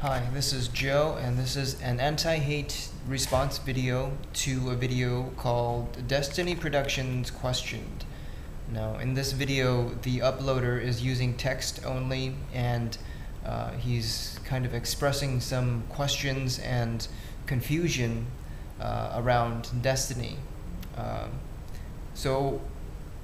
Hi, this is Joe, and this is an anti-hate response video to a video called Destiny Productions Questioned. Now, in this video, the uploader is using text only, and he's kind of expressing some questions and confusion around Destiny. So,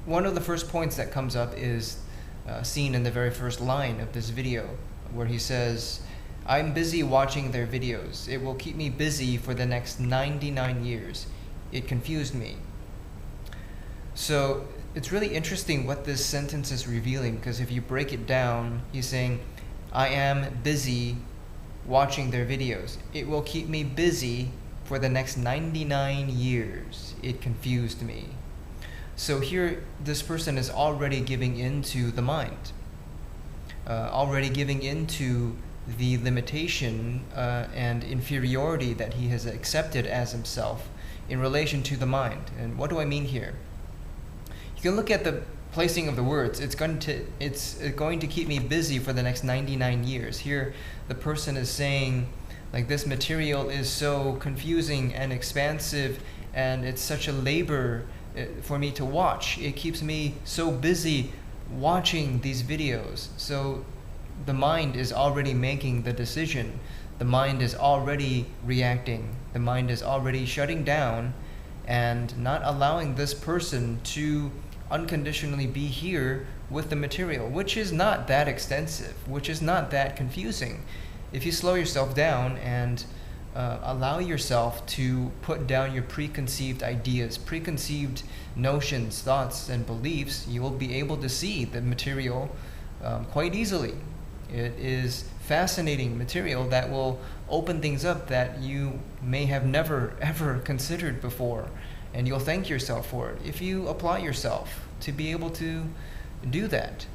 one of the first points that comes up is seen in the very first line of this video, where he says, "I'm busy watching their videos. It will keep me busy for the next 99 years. It confused me." So it's really interesting what this sentence is revealing, because if you break it down, he's saying, I am busy watching their videos. It will keep me busy for the next 99 years. It confused me. So here, this person is already giving into the mind, already giving into the limitation and inferiority that he has accepted as himself in relation to the mind. And what do I mean here? You can look at the placing of the words. It's going to keep me busy for the next 99 years. Here, the person is saying, like, this material is so confusing and expansive, and it's such a labor for me to watch. It keeps me so busy watching these videos. So the mind is already making the decision. The mind is already reacting. The mind is already shutting down and not allowing this person to unconditionally be here with the material, which is not that extensive, which is not that confusing. If you slow yourself down and allow yourself to put down your preconceived ideas, preconceived notions, thoughts, and beliefs, you will be able to see the material quite easily. It is fascinating material that will open things up that you may have never ever considered before, and you'll thank yourself for it if you apply yourself to be able to do that.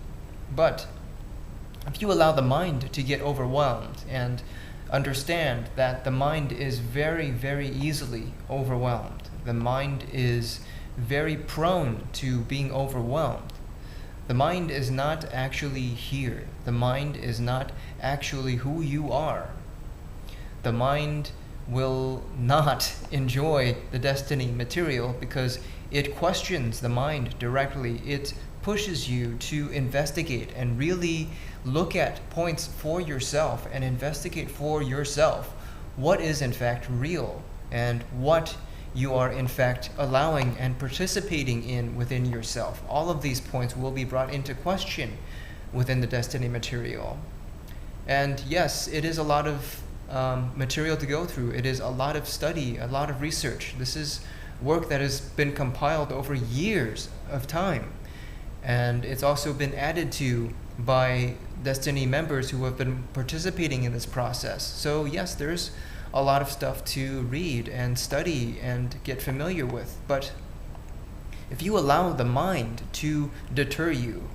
But if you allow the mind to get overwhelmed, and understand that the mind is very, very easily overwhelmed, the mind is very prone to being overwhelmed. The mind is not actually here. The mind is not actually who you are. The mind will not enjoy the Destiny material because it questions the mind directly. It pushes you to investigate and really look at points for yourself and investigate for yourself what is in fact real and what you are in fact allowing and participating in within yourself. All of these points will be brought into question within the Destiny material. And yes, it is a lot of material to go through. It is a lot of study, a lot of research. This is work that has been compiled over years of time. And it's also been added to by Destiny members who have been participating in this process. So yes, there's a lot of stuff to read and study and get familiar with. But if you allow the mind to deter you,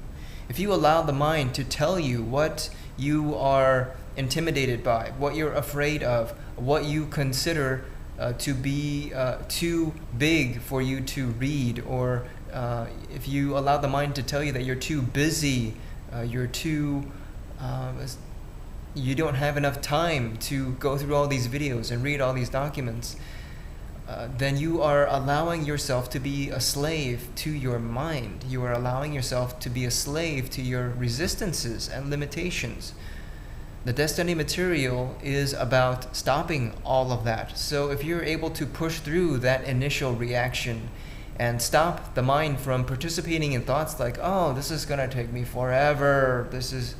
if you allow the mind to tell you what you are intimidated by, what you're afraid of, what you consider to be too big for you to read, or if you allow the mind to tell you that you're too busy, you don't have enough time to go through all these videos and read all these documents, then you are allowing yourself to be a slave to your mind. You are allowing yourself to be a slave to your resistances and limitations. The Destiny material is about stopping all of that. So if you're able to push through that initial reaction and stop the mind from participating in thoughts like, oh, this is gonna take me forever, this is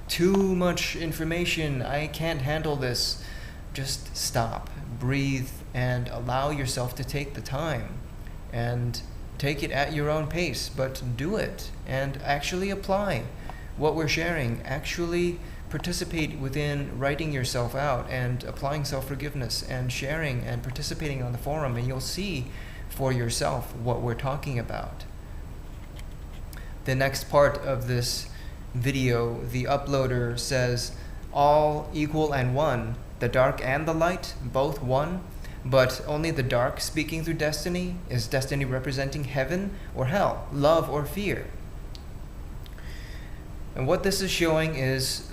too much information, I can't handle this. Just stop, breathe, and allow yourself to take the time and take it at your own pace, but do it and actually apply what we're sharing. Actually participate within writing yourself out and applying self-forgiveness and sharing and participating on the forum, and you'll see for yourself what we're talking about. The next part of this video, the uploader says, all equal and one, the dark and the light, both one, but only the dark speaking through Destiny. Is Destiny representing heaven or hell, love or fear? And what this is showing is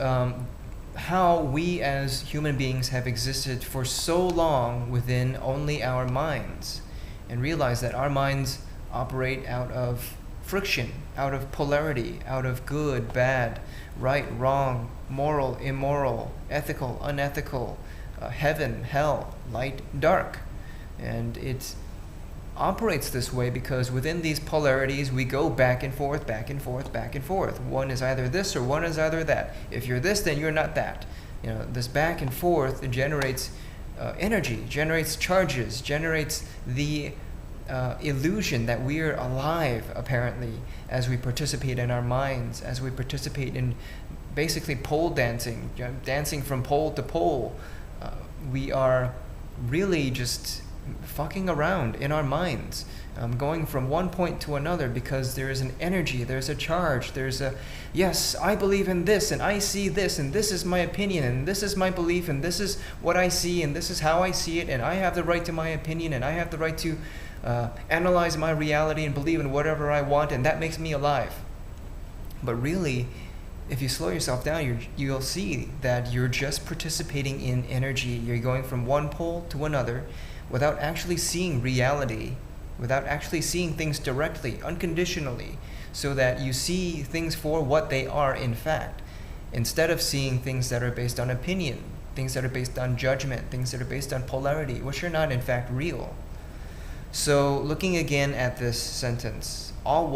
how we as human beings have existed for so long within only our minds, and realize that our minds operate out of friction, out of polarity, out of good, bad, right, wrong, moral, immoral, ethical, unethical, heaven, hell, light, dark. And it operates this way because within these polarities we go back and forth, back and forth, back and forth. One is either this or one is either that. If you're this, then you're not that. This back and forth generates energy, generates charges, generates the illusion that we're alive, apparently, as we participate in our minds, as we participate in basically pole dancing, dancing from pole to pole. We are really just fucking around in our minds, going from one point to another because there is an energy, there's a charge, there's a, yes, I believe in this, and I see this, and this is my opinion, and this is my belief, and this is what I see, and this is how I see it, and I have the right to my opinion, and I have the right to analyze my reality and believe in whatever I want, and that makes me alive. But really, if you slow yourself down, you'll see that you're just participating in energy. You're going from one pole to another without actually seeing reality, without actually seeing things directly, unconditionally, so that you see things for what they are in fact, instead of seeing things that are based on opinion, things that are based on judgment, things that are based on polarity, which are not in fact real. So looking again at this sentence, all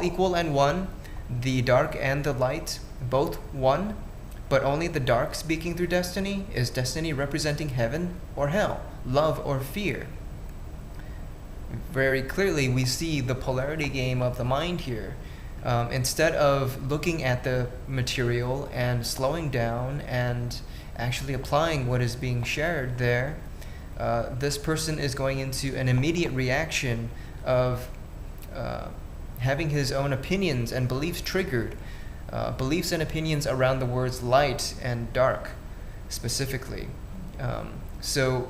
equal and one, the dark and the light, both one, but only the dark speaking through Desteni. Is Desteni representing heaven or hell, love or fear? Very clearly we see the polarity game of the mind here. Instead of looking at the material and slowing down and actually applying what is being shared there, this person is going into an immediate reaction of having his own opinions and beliefs triggered, beliefs and opinions around the words light and dark specifically. So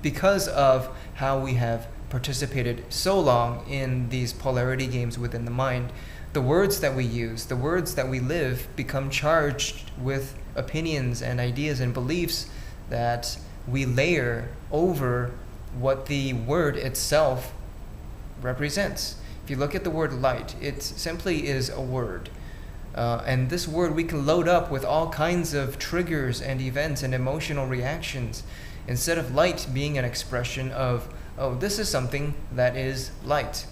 because of how we have participated so long in these polarity games within the mind, the words that we use, the words that we live, become charged with opinions and ideas and beliefs that we layer over what the word itself represents. If you look at the word light, it simply is a word. And this word we can load up with all kinds of triggers and events and emotional reactions. Instead of light being an expression of, oh, this is something that is light,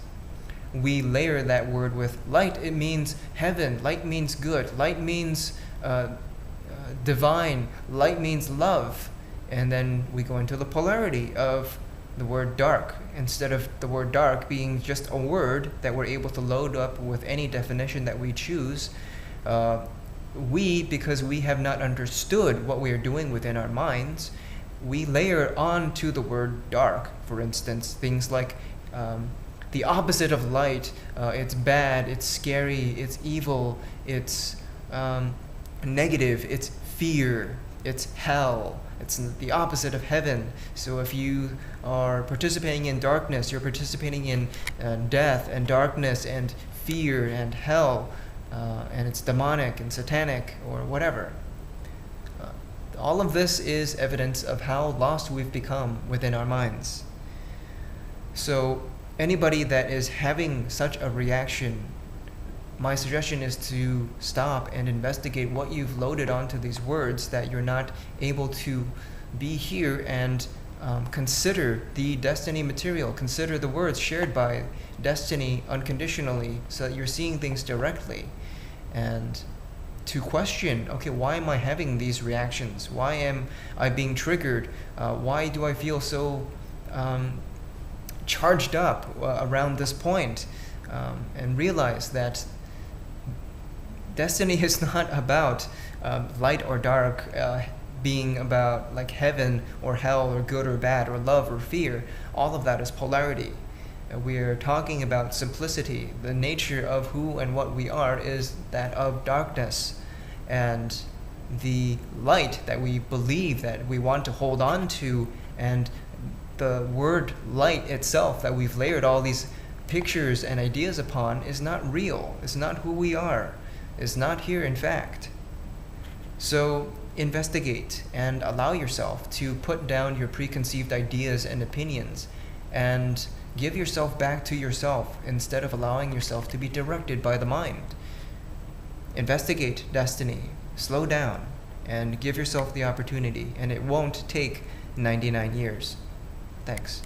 we layer that word with light. It means heaven. Light means good. Light means divine. Light means love. And then we go into the polarity of the word dark. Instead of the word dark being just a word that we're able to load up with any definition that we choose, because we have not understood what we are doing within our minds, we layer onto the word dark, for instance, things like the opposite of light. It's bad, it's scary, it's evil, it's negative, it's fear, it's hell. It's the opposite of heaven. So if you are participating in darkness, you're participating in death and darkness and fear and hell, and it's demonic and satanic or whatever. All of this is evidence of how lost we've become within our minds. So anybody that is having such a reaction, my suggestion is to stop and investigate what you've loaded onto these words, that you're not able to be here and consider the Desteni material, consider the words shared by Desteni unconditionally, so that you're seeing things directly. And to question, okay, why am I having these reactions? Why am I being triggered? Why do I feel so charged up around this point? And realize that Desteni is not about light or dark being about like heaven or hell or good or bad or love or fear. All of that is polarity. We're talking about simplicity. The nature of who and what we are is that of darkness. And the light that we believe that we want to hold on to, and the word light itself that we've layered all these pictures and ideas upon, is not real. It's not who we are. Is not here in fact. So investigate and allow yourself to put down your preconceived ideas and opinions and give yourself back to yourself instead of allowing yourself to be directed by the mind. Investigate destiny, slow down, and give yourself the opportunity, and it won't take 99 years. Thanks.